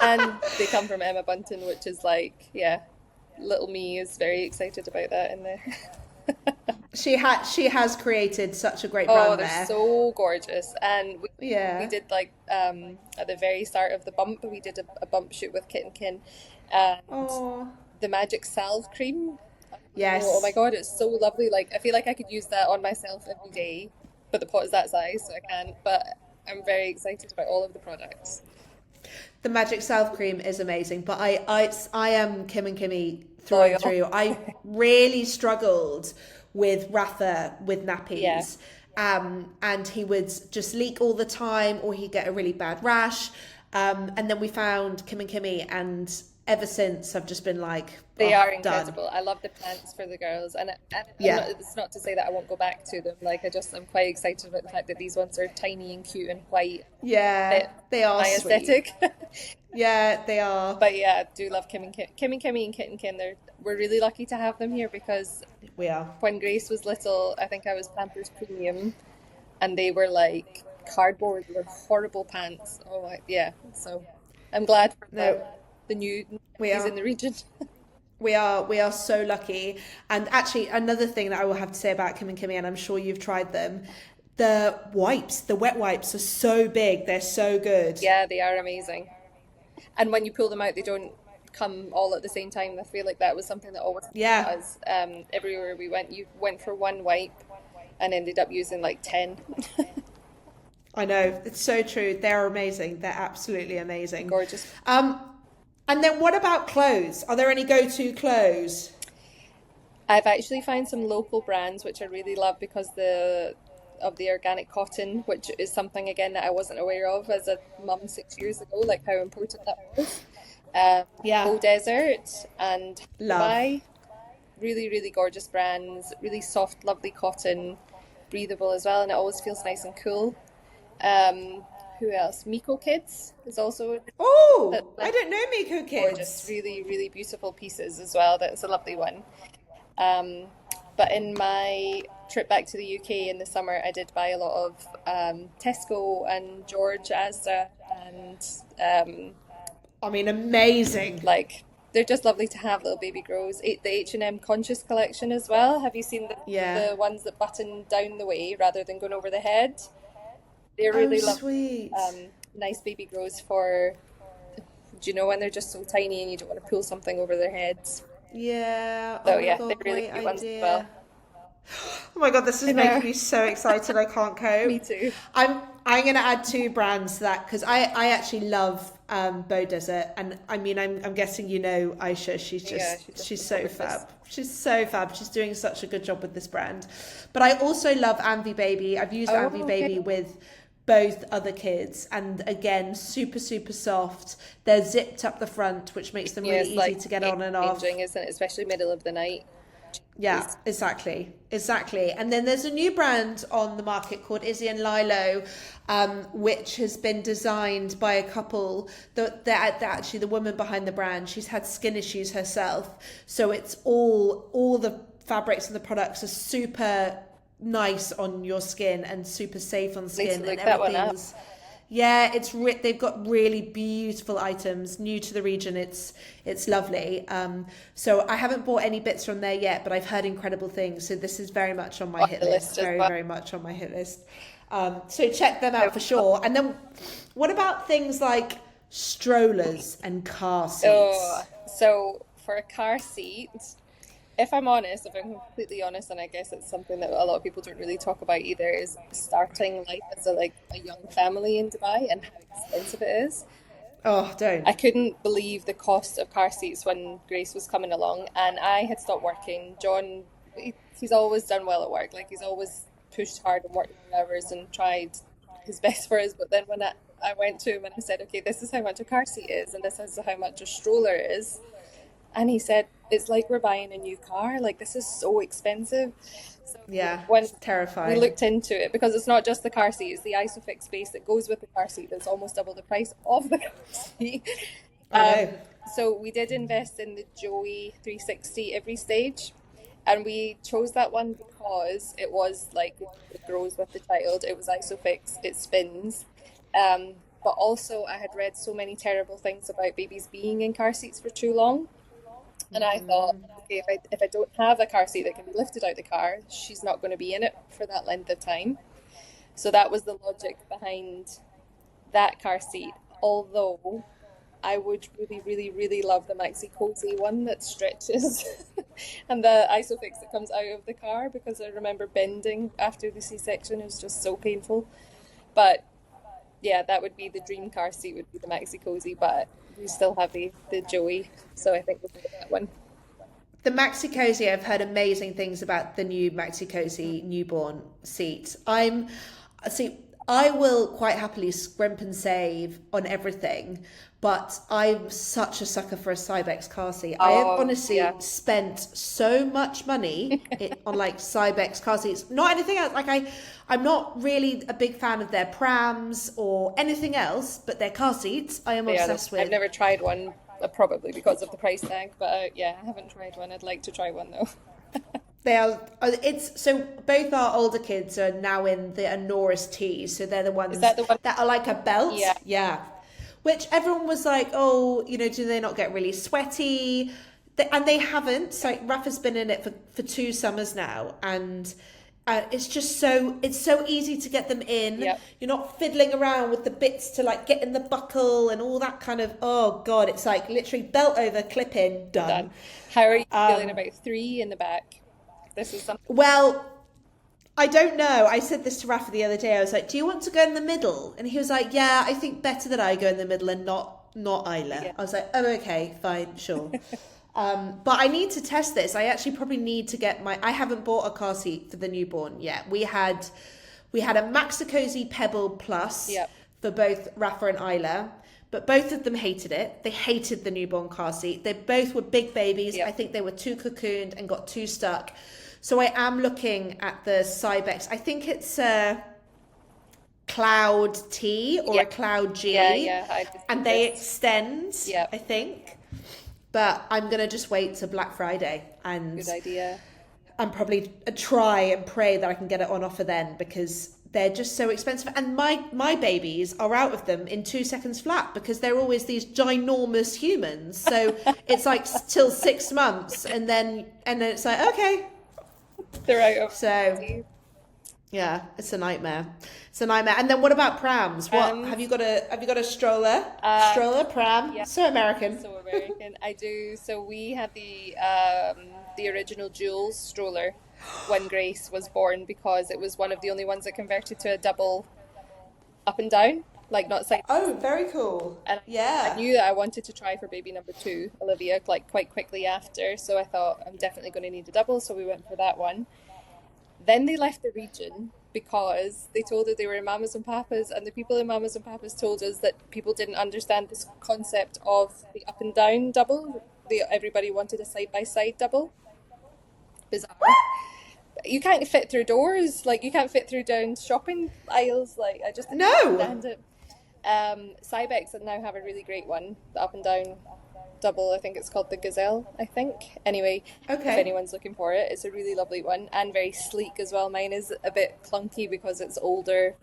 And they come from Emma Bunton, which is little me is very excited about that in there. She has created such a great brand there. Oh, they're so gorgeous. And we did at the very start of the bump, we did a bump shoot with Kit and Kin. And the Magic Salve Cream. Yes. Oh my God, it's so lovely. I feel like I could use that on myself every day, but the pot is that size, so I can't. But I'm very excited about all of the products. The Magic Salve Cream is amazing, but I am Kim and Kimmy through and through. I really struggled with Rafa with nappies, and he would just leak all the time, or he'd get a really bad rash. And then we found Kim and Kimmy, and ever since I've just been they are incredible. Done. I love the pants for the girls, and it's not to say that I won't go back to them. I'm quite excited about the fact that these ones are tiny and cute and white. Yeah, they are my sweet. Aesthetic. Yeah, they are. But I do love Kim and Kimmy and Kit and Kin. We're really lucky to have them here, because we are. When Grace was little, I think I was Pampers Premium, and they were cardboard. They were horrible pants. So I'm glad for the new is in the region. We are so lucky. And actually, another thing that I will have to say about Kim and Kimmy, and I'm sure you've tried them, the wet wipes are so big. They're so good. Yeah, they are amazing. And when you pull them out, they don't come all at the same time. I feel like that was something that always was. Everywhere we went, you went for one wipe and ended up using 10. I know, it's so true. They're amazing. They're absolutely amazing. Gorgeous. And then what about clothes? Are there any go-to clothes? I've actually found some local brands which I really love because the organic cotton, which is something again that I wasn't aware of as a mum 6 years ago, like how important that was. Yeah, Low Desert and love. Dubai, really, really gorgeous brands, really soft, lovely cotton, breathable as well, and it always feels nice and cool. Who else? Miko Kids is also Oh, I that's don't know Miko gorgeous, Kids. really, really beautiful pieces as well. That's a lovely one. Um, but in my trip back to the UK in the summer, I did buy a lot of Tesco and George Asda, and I mean, amazing. like they're just lovely to have, little baby grows. The H&M Conscious collection as well. Have you seen Yeah. the ones that button down the way rather than going over the head? They're Oh, really lovely. sweet. Nice baby grows for, do you know, when they're just so tiny and you don't want to pull something over their heads. Yeah. Oh So my yeah, they're God, really great cute ones as well. idea. Oh my God, this I is know. making me so excited. I can't Me cope. too. I'm gonna add two brands to that because I actually love Bow Desert, and I mean I'm guessing you know Aisha. Yeah, she's just She's so so gorgeous. fab. She's so fab. She's doing such a good job with this brand. But I also love Anvi Baby. I've used Oh, Anvi okay. Baby with both other kids, and again super soft. They're zipped up the front, which makes them Yeah, really it's easy like to get game on and off. changing, isn't it? Especially middle of the night. Yeah, Jeez. exactly. And then there's a new brand on the market called Izzy and Lilo, which has been designed by a couple. They're actually the woman behind the brand. She's had skin issues herself, so it's all the fabrics and the products are super nice on your skin and super safe on Need to skin, and look that one up. everything's yeah, they've got really beautiful items, new to the region. It's lovely. So I haven't bought any bits from there yet, but I've heard incredible things. So this is very much on my On hit the list list. as Very, well. very much on my hit list. So check them I out for sure. And then what about things like strollers and car Oh, seats? so for a car seat, if I'm honest, if I'm completely honest, and I guess it's something that a lot of people don't really talk about either, is starting life as a young family in Dubai and how expensive it is. Oh, don't. I couldn't believe the cost of car seats when Grace was coming along, and I had stopped working. John, he's always done well at work, like he's always pushed hard and worked long hours and tried his best for us. But then when I went to him and I said, okay, this is how much a car seat is, and this is how much a stroller is, and he said, it's like we're buying a new car. Like, this is so expensive. So Yeah, when it's we terrifying. looked into it, because it's not just the car seat, it's the ISOFIX base that goes with the car seat that's almost double the price of the car seat. I Um, know. so we did invest in the Joey 360 every stage. And we chose that one because it was like one that grows with the child. It was ISOFIX, it spins. But also, I had read so many terrible things about babies being in car seats for too long. And I thought, okay, if I don't have a car seat that can be lifted out the car, she's not going to be in it for that length of time. So that was the logic behind that car seat. Although I would really, really, really love the maxi cozy one that stretches and the isofix that comes out of the car, because I remember bending after the C-section. It was just so painful. But yeah, that would be the dream car seat, would be the maxi cozy, but we still have the Joey, so I think we'll go with that one. The Maxi Cozy, I've heard amazing things about the new Maxi Cozy newborn seat. See, I will quite happily scrimp and save on everything, but I'm such a sucker for a Cybex car seat. I have Oh, honestly yeah. spent so much money on like Cybex car seats, not anything else. I'm not really a big fan of their prams or anything else, but their car seats I am Yeah, obsessed I've with. never tried one, probably because of the price tag, but yeah, I haven't tried one. I'd like to try one though. They are. It's so both our older kids are now in the Anoris tees, so they're the Is ones that the one? that are like a belt. Yeah, Yeah, which everyone was like, oh, do they not get really sweaty? And they haven't. Like Rafa's been in it for 2 summers now, and it's so easy to get them in. yeah, You're not fiddling around with the bits to like get in the buckle and all that kind of. Oh God, it's like literally belt over, clip in, done. done. How are you feeling about three in the back? This is something. Well, I don't know. I said this to Rafa the other day. I was like, "Do you want to go in the middle?" And he was like, "Yeah, I think better that I go in the middle and not Isla." Yeah. I was like, "Oh, okay, fine, sure." But I need to test this. I actually probably need to get I haven't bought a car seat for the newborn yet. We had a Maxi-Cosi Pebble Plus Yep. for both Rafa and Isla, but both of them hated it. They hated the newborn car seat. They both were big babies. Yep. I think they were too cocooned and got too stuck. So I am looking at the Cybex. I think it's a Cloud T or a Yeah. Cloud G, Yeah, yeah. I just and did they this. extend, Yep. I think. But I'm gonna just wait till Black Friday Good and idea. probably try and pray that I can get it on offer then, because they're just so expensive. And my babies are out of them in 2 seconds flat because they're always these ginormous humans. So it's like till 6 months, and then it's like okay. They're out of So tea. yeah, it's a nightmare. It's a nightmare. And then what about prams? What Um, have you got a stroller? uh, Stroller, pram. yeah, So American. so American. I do. So we have the original Jules stroller when Grace was born because it was one of the only ones that converted to a double up and down, like not side. Oh, very cool. And I Yeah. knew that I wanted to try for baby number two, Olivia, like quite quickly after. So I thought I'm definitely going to need a double. So we went for that one. Then they left the region because they told us they were in Mamas and Papas, and the people in Mamas and Papas told us that people didn't understand this concept of the up and down double. Everybody wanted a side by side double. Bizarre. You can't fit through doors, like you can't fit through down shopping aisles. Like I just didn't No. understand it. Cybex now have a really great one, the up and down double. I think it's called the Gazelle, I think. Anyway, if Okay. anyone's looking for it, it's a really lovely one and very sleek as well. Mine is a bit clunky because it's older,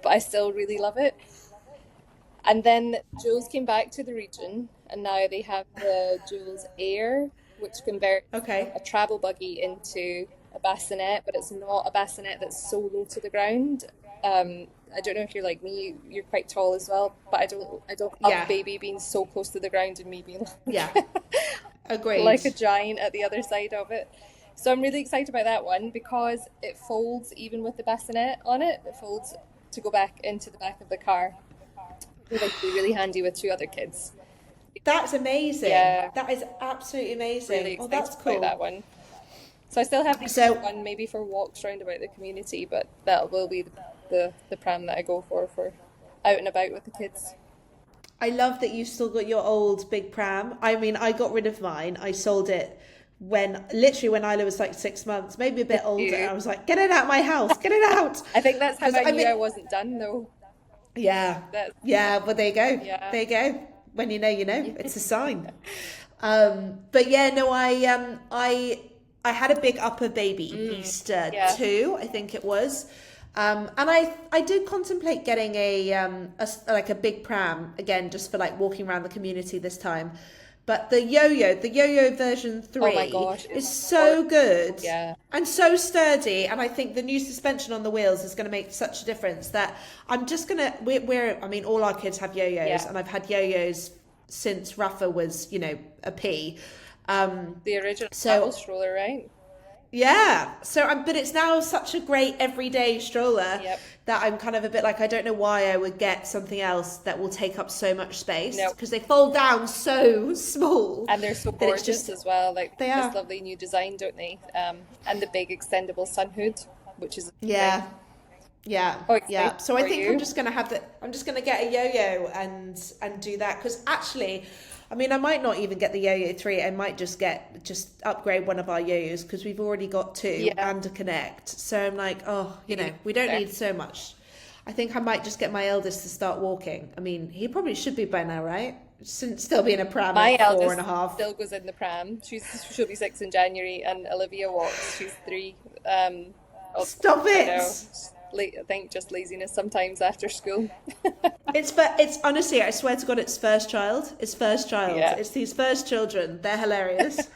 but I still really love it. And then Jules came back to the region, and now they have the Jules Air, which converts Okay. a travel buggy into a bassinet, but it's not a bassinet that's so low to the ground. I don't know if you're like me, you're quite tall as well, but I don't love Yeah. baby being so close to the ground and me being Yeah. like Agreed. a giant at the other side of it. So I'm really excited about that one because it folds even with the bassinet on it. It folds to go back into the back of the car. It would be really handy with two other kids. That's amazing. Yeah, That is absolutely really amazing. Oh, excited that's about that cool. one. So I still have the usual So one maybe for walks round about the community, but that will be the pram that I go for out and about with the kids. I love that you still got your old big pram. I mean, I got rid of mine. I sold it literally when Isla was like 6 months, maybe a bit older. You. I was like, get it out my house, get it out. I think that's how Because I I knew I mean, wasn't done though. yeah, That yeah, but there you go. yeah. There you go. When you know, you know. It's a sign. But yeah, no, I had a big upper baby Easter Yeah. too, I think it was. And I did contemplate getting like a big pram again, just for like walking around the community this time. But the yo-yo version Oh my 3 gosh, is it's so good yeah. and so sturdy, and I think the new suspension on the wheels is going to make such a difference that I'm just gonna I mean, all our kids have yo-yos, Yeah. and I've had yo-yos since Rafa was, a pea. The original travel So stroller, right? yeah, but it's now such a great everyday stroller Yep. that I'm kind of a bit like, I don't know why I would get something else that will take up so much space, No. because they fold down so small And they're so that it's gorgeous just, as well, like they this are. lovely new design, don't they? And the big extendable sun hood, which is Yeah. amazing. Yeah, How yeah. excited So I for think I'm you? just gonna I'm just gonna get a yo-yo and do that, because actually, I mean, I might not even get the yo-yo 3. I might just upgrade one of our yo-yos, because we've already got two Yeah, and a Connect. So I'm like, oh, me we don't neither. need so much. I think I might just get my eldest to start walking. I mean, he probably should be by now, right? Shouldn't still be in a pram My at 4 and a eldest half. still goes in the pram. She'll be 6 in January, and Olivia walks. She's 3. Oh, Stop I know. it! I think just laziness sometimes after school. It's honestly, I swear to God, it's first child. It's first child. Yeah. It's these first children. They're hilarious.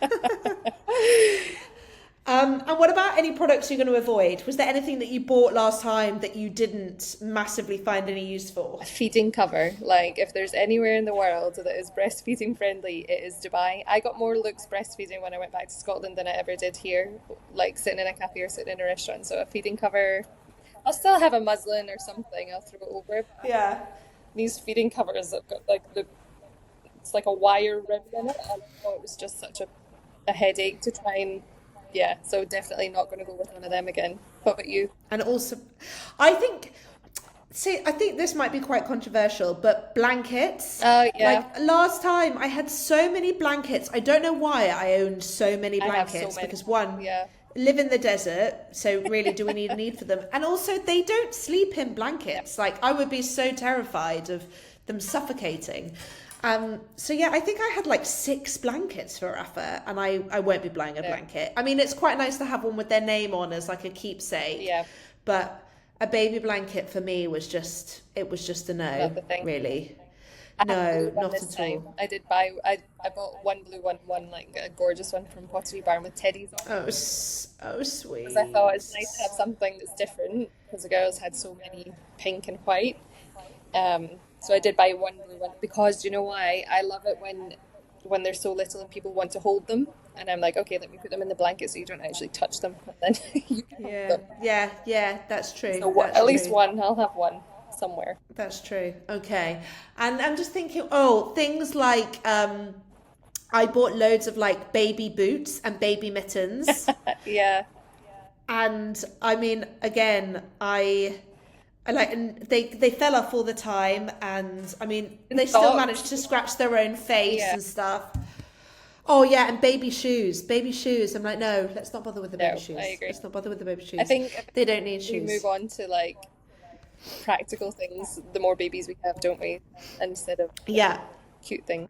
And what about any products you're going to avoid? Was there anything that you bought last time that you didn't massively find any use for? A feeding cover. Like, if there's anywhere in the world that is breastfeeding friendly, it is Dubai. I got more looks breastfeeding when I went back to Scotland than I ever did here, like sitting in a cafe or sitting in a restaurant. So a feeding cover. I'll still have a muslin or something. I'll throw it over. Yeah. These feeding covers have got like the it's like a wire rim in it, and I thought it was just such a headache to try and yeah. So definitely not going to go with one of them again. What about you? And also, I think, see, I think this might be quite controversial, but blankets. Oh yeah, Like last time, I had so many blankets. I don't know why I owned so many I have so blankets many. because one, Yeah, live in the desert, so really, do we need a need for them? And also, they don't sleep in yeah, blankets. Like I would be so terrified of them suffocating. So yeah, I think I had like 6 blankets for Rafa, and I won't be buying a no, blanket. I mean, it's quite nice to have one with their name on as like a keepsake, yeah. but a baby blanket for me was just, it was just a no, Not the thing. really. I have a blue No, one not this at time. all. I did buy. I bought one blue one, one like a gorgeous one from Pottery Barn with teddies on it. Oh, oh Because I thought it's sweet. nice to have something that's different. Because the girls had so many pink and white. So I did buy one blue one because you know why? I love it when they're so little and people want to hold them, and I'm like, okay, let me put them in the blanket so you don't actually touch them, and then you can hold Yeah, them. yeah, yeah, that's true. So That's at least true. one, I'll have one somewhere. That's true. Okay. And I'm just thinking, oh, things like I bought loads of like baby boots and baby mittens. Yeah, And I mean, again, I like, and they fell off all the time, and I mean and they still socks. managed to scratch their own face Yeah, and stuff. Oh yeah, and baby shoes. Baby shoes. I'm like, no, let's not bother with the baby no, I shoes. agree. Let's not bother with the baby I shoes. think They don't need we shoes. move on to like practical things, the more babies we have, don't we? Instead of Yeah. cute things.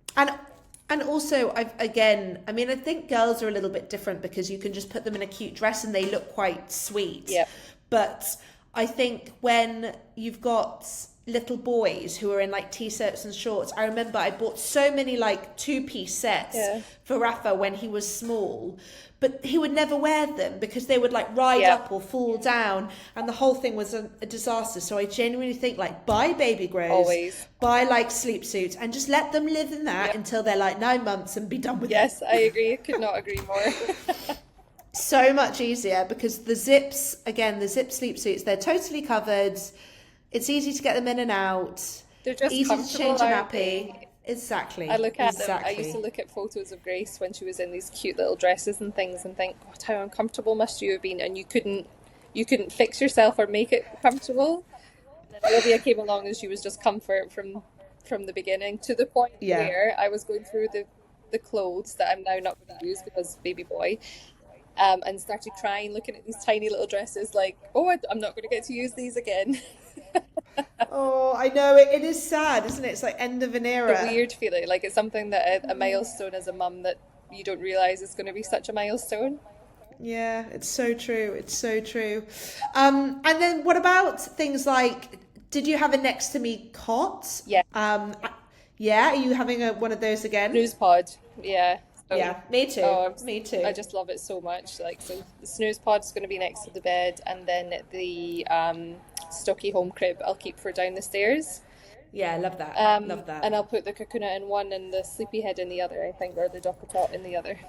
And also, I mean, I think girls are a little bit different because you can just put them in a cute dress and they look quite sweet. Yeah, But I think when you've got little boys who are in like t-shirts and shorts, I remember I bought so many like 2-piece sets yeah, for Rafa when he was small, but he would never wear them because they would like ride yeah. up or fall down, and the whole thing was a disaster. So I genuinely think like buy baby grows, Always. buy like sleep suits, and just let them live in that Yeah. until they're like 9 months and be done with it. Yes, I agree. Could not agree more. So much easier because the zips, again, the zip sleep suits, they're totally covered. It's easy to get them in and out, They're just easy to comfortable, change a aren't nappy. they? I Exactly, look at them. I used to exactly. look at photos of Grace when she was in these cute little dresses and things, and think, God, how uncomfortable must you have been? And you couldn't fix yourself or make it comfortable. And then Olivia came along, and she was just comfort from the beginning to the point Yeah. where I was going through the clothes that I'm now not going to use because baby boy, and started crying, looking at these tiny little dresses, like, oh, I'm not going to get to use these again. Oh, I know it is sad, isn't it? It's like end of an A era. weird feeling, like it's something that a milestone as a mum that you don't realize is going to be such a milestone. Yeah, it's so true. It's so true. And then what about things like, did you have a next to me cot? Yeah, Yeah, are you having one of those again? snooze pod. Yeah. So, Yeah, me too. oh, Me I too. just love it so much. Like, so the snooze pod's going to be next to the bed, and then the Stocky home crib I'll keep for down the stairs. Yeah, I love that. Love And that. I'll put the Kakuna in one and the sleepy head in the other, I think, or the Docker tot in the other.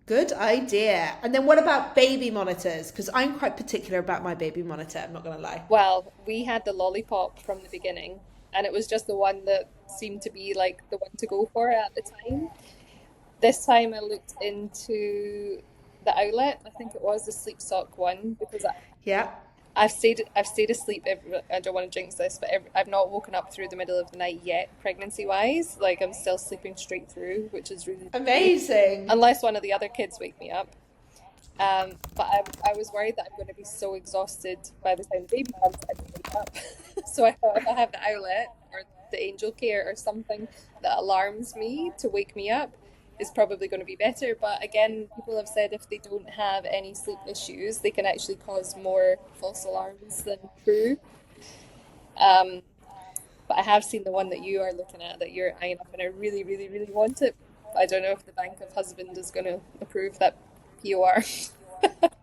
Good idea. And then what about baby monitors? Because I'm quite particular about my baby monitor, I'm not going to lie. Well, we had the lollipop from the beginning, and it was just the one that seemed to be like the one to go for at the time. This time I looked into the outlet. I think it was the sleep sock one because Yeah. I've stayed asleep. I don't want to jinx this, but I've not woken up through the middle of the night yet, pregnancy wise. Like I'm still sleeping straight through, which is really lovely. Amazing. Unless one of the other kids wake me up. But I was worried that I'm going to be so exhausted by the time the baby comes that I don't wake up. So I thought if I have the outlet or the angel care or something that alarms me to wake me up is probably going to be better. But again, people have said if they don't have any sleep issues, they can actually cause more false alarms than true. Um, but I have seen the one that you are looking at that you're eyeing up, and I really, really, really want it. I don't know if the Bank of Husband is going to approve that POR.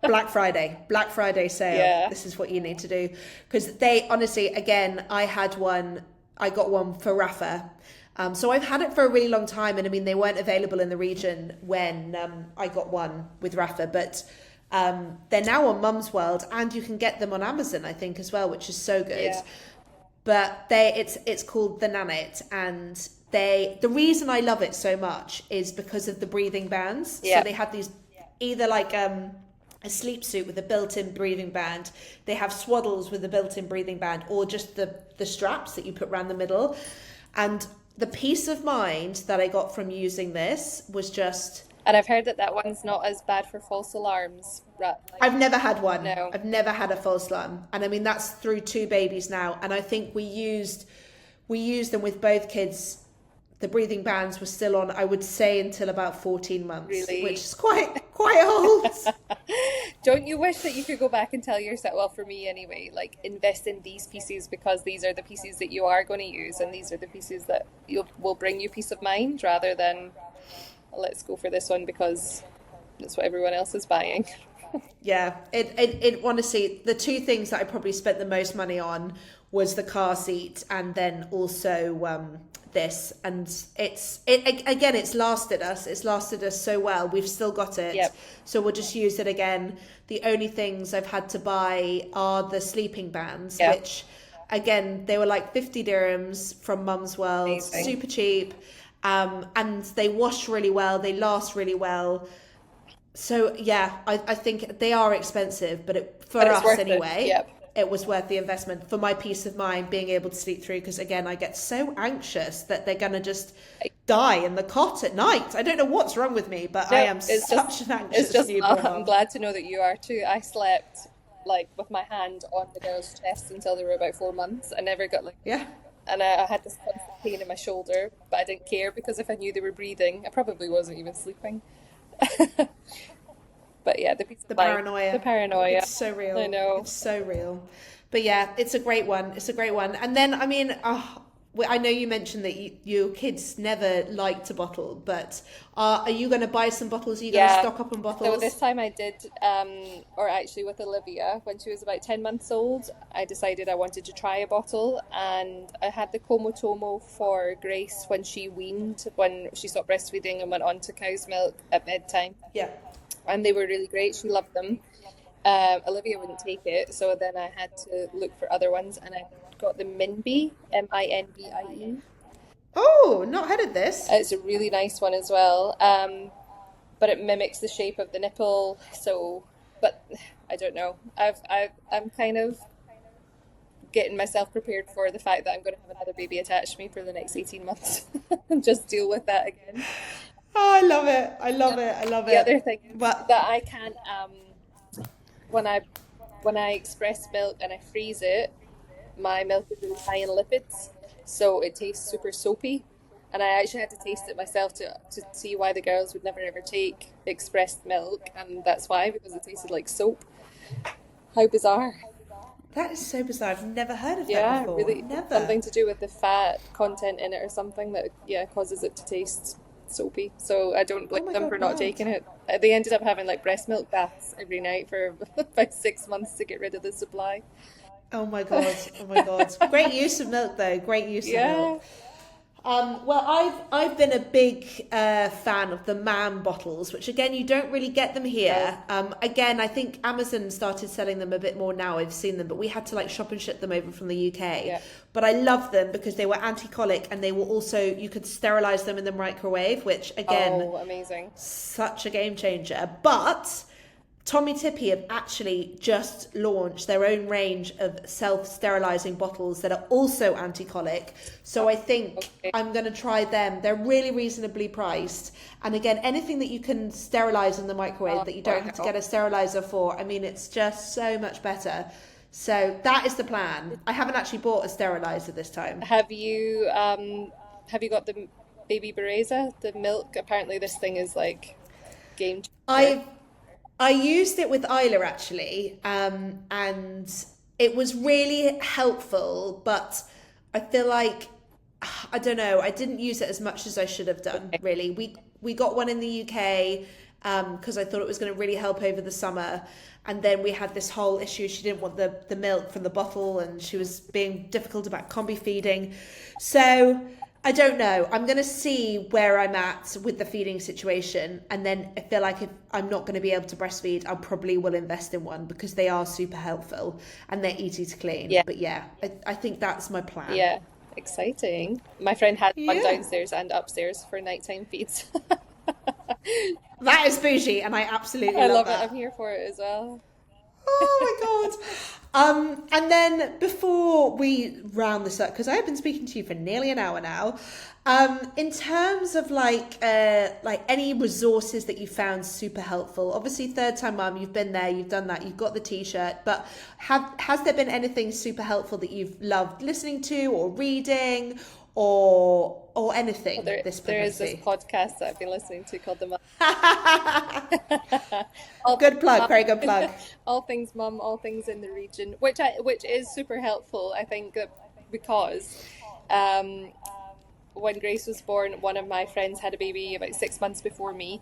Black Friday sale. Yeah, This is what you need to do. Because they, honestly, again, I got one for Rafa. So I've had it for a really long time. And I mean, they weren't available in the region when I got one with Rafa. But they're now on Mum's World, and you can get them on Amazon, I think, as well, which is so good. yeah, But it's called the Nanit, and the reason I love it so much is because of the breathing bands. Yeah. So they have these either like a sleep suit with a built-in breathing band. They have swaddles with a built-in breathing band, or just the straps that you put around the middle. And the peace of mind that I got from using this was just... And I've heard that that one's not as bad for false alarms. I've never had one. No. I've never had a false alarm. And I mean, that's through 2 babies now. And I think we used them with both kids. The breathing bands were still on, I would say, until about 14 months, Really? which is quite old. Don't you wish that you could go back and tell yourself, well, for me anyway, like invest in these pieces because these are the pieces that you are going to use and these are the pieces that will bring you peace of mind, rather than let's go for this one because that's what everyone else is buying. Yeah, it honestly, the 2 things that I probably spent the most money on was the car seat and then also this, and it's lasted us so well. We've still got it. Yep. So we'll just use it again. The only things I've had to buy are the sleeping bands, Yep. which again, they were like 50 dirhams from Mum's World. Amazing. Super cheap, and they wash really well, they last really well. So yeah, I think they are expensive, but for But it's us worth anyway, it. Yep. it was worth the investment for my peace of mind, being able to sleep through. Because again, I get so anxious that they're going to just die in the cot at night. I don't know what's wrong with me, but I am such an anxious newborn mom. I'm glad to know that you are too. I slept like with my hand on the girl's chest until they were about 4 months. I never got Yeah. and I had this constant pain in my shoulder, but I didn't care because if I knew they were breathing, I probably wasn't even sleeping. But yeah, the paranoia. It's so real. I know. It's so real. But yeah, it's a great one. And then, I mean, I know you mentioned that your kids never liked to bottle, but are you going to buy some bottles? Are you going to stock up on bottles? So this time I did, or actually with Olivia, when she was about 10 months old, I decided I wanted to try a bottle, and I had the Komotomo for Grace when she weaned, when she stopped breastfeeding and went on to cow's milk at bedtime. Yeah. And they were really great. She loved them. Olivia wouldn't take it, so then I had to look for other ones, and I got the Minbie, Minbie. Oh, not heard of this. It's a really nice one as well, but it mimics the shape of the nipple. So, but I don't know. I'm kind of getting myself prepared for the fact that I'm going to have another baby attached to me for the next 18 months and just deal with that again. Oh, I love it. I love it. The other thing that I can't, when I express milk and I freeze it, my milk is really high in lipids, so it tastes super soapy. And I actually had to taste it myself to see why the girls would never ever take expressed milk, and that's why, because it tasted like soap. How bizarre. That is so bizarre. I've never heard of that before. Really, never. Something to do with the fat content in it or something that causes it to taste soapy. So I don't blame them for not taking it. They ended up having like breast milk baths every night for about 6 months to get rid of the supply. Oh my god. Great use of milk though. Great use of milk. Well, I've been a big fan of the Man bottles, which again, you don't really get them here. Again, I think Amazon started selling them a bit more now. I've seen them, but we had to like shop and ship them over from the UK. Yeah. But I love them because they were anti-colic, and they were also, you could sterilize them in the microwave, which again, amazing, such a game changer. But Tommy Tippy have actually just launched their own range of self-sterilising bottles that are also anti-colic. So I think I'm going to try them. They're really reasonably priced. And again, anything that you can sterilise in the microwave that you don't have to get a steriliser for, I mean, it's just so much better. So that is the plan. I haven't actually bought a steriliser this time. Have you got the Baby Bereza, the milk? Apparently this thing is like game changer. I used it with Isla actually, and it was really helpful, but I feel like, I don't know, I didn't use it as much as I should have done, really. We got one in the UK because I thought it was going to really help over the summer, and then we had this whole issue. She didn't want the milk from the bottle, and she was being difficult about combi feeding. So I don't know. I'm going to see where I'm at with the feeding situation. And then I feel like if I'm not going to be able to breastfeed, I probably will invest in one because they are super helpful and they're easy to clean. Yeah. But yeah, I think that's my plan. Yeah, Exciting. My friend has one Yeah. downstairs and upstairs for nighttime feeds. That is bougie, and I absolutely I love love it. I'm that. here for it as well. Oh my God. And then before we round this up, because I've been speaking to you for nearly an hour now, in terms of like any resources that you found super helpful, obviously third time mum, you've been there, you've done that, you've got the t-shirt, but has there been anything super helpful that you've loved listening to or reading or Well, anything this there is this pregnancy? podcast that I've been listening to called All Good Things plug, Mum, very good plug. All Things Mum, All Things in the Region, which is super helpful. I think that because um, when Grace was born, one of my friends had a baby about 6 months before me.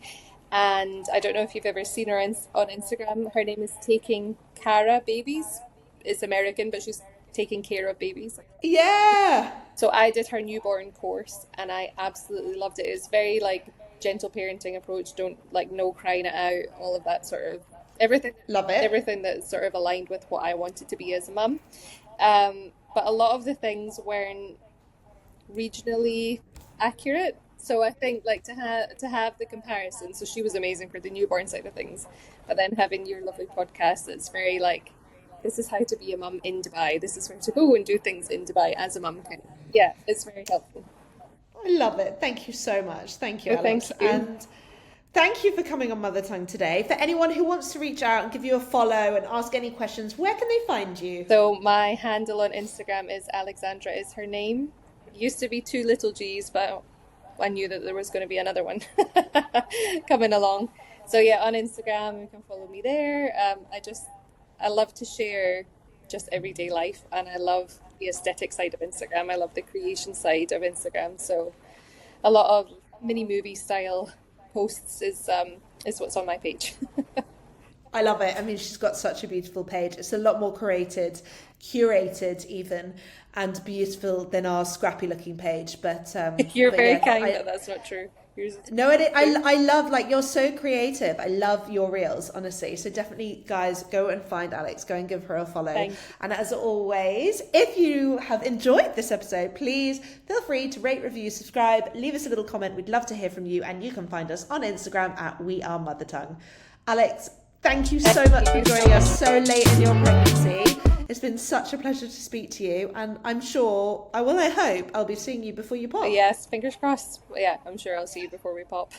And I don't know if you've ever seen her on Instagram. Her name is Taking Cara Babies. It's American, but she's taking care of babies. Yeah. So I did her newborn course and I absolutely loved it. It's very like gentle parenting approach, don't like no crying it out, all of that sort of everything Love it. everything that's sort of aligned with what I wanted to be as a mum. But a lot of the things weren't regionally accurate. So I think like to have the comparison. So she was amazing for the newborn side of things, but then having your lovely podcast that's very like this is how to be a mum in Dubai. This is where to go and do things in Dubai as a mum. Kind of. Yeah, it's very helpful. I love it. Thank you so much. Thank you, So thank Alex. you. And thank you for coming on Mother Tongue today. For anyone who wants to reach out and give you a follow and ask any questions, where can they find you? So my handle on Instagram is Alexandra is her name. Used to be two little G's, but I knew that there was going to be another one coming along. So yeah, on Instagram, you can follow me there. I love to share just everyday life, and I love the aesthetic side of Instagram. I love the creation side of Instagram. So a lot of mini movie style posts is what's on my page. I love it. I mean, she's got such a beautiful page. It's a lot more curated even, and beautiful than our scrappy looking page. You're But very yeah, kind, but that's not true. Yours is no, good. I love, like, you're so creative. I love your reels, honestly. So definitely, guys, go and find Alex. Go and give her a follow. Thank And as always, if you have enjoyed this episode, please feel free to rate, review, subscribe, leave us a little comment. We'd love to hear from you. And you can find us on Instagram at We Are Mother Tongue. Alex, thank you so much for you so joining much. us so late in your pregnancy. It's been such a pleasure to speak to you. And I'm sure, I hope I'll be seeing you before you pop. Yes, fingers crossed. Yeah, I'm sure I'll see you before we pop.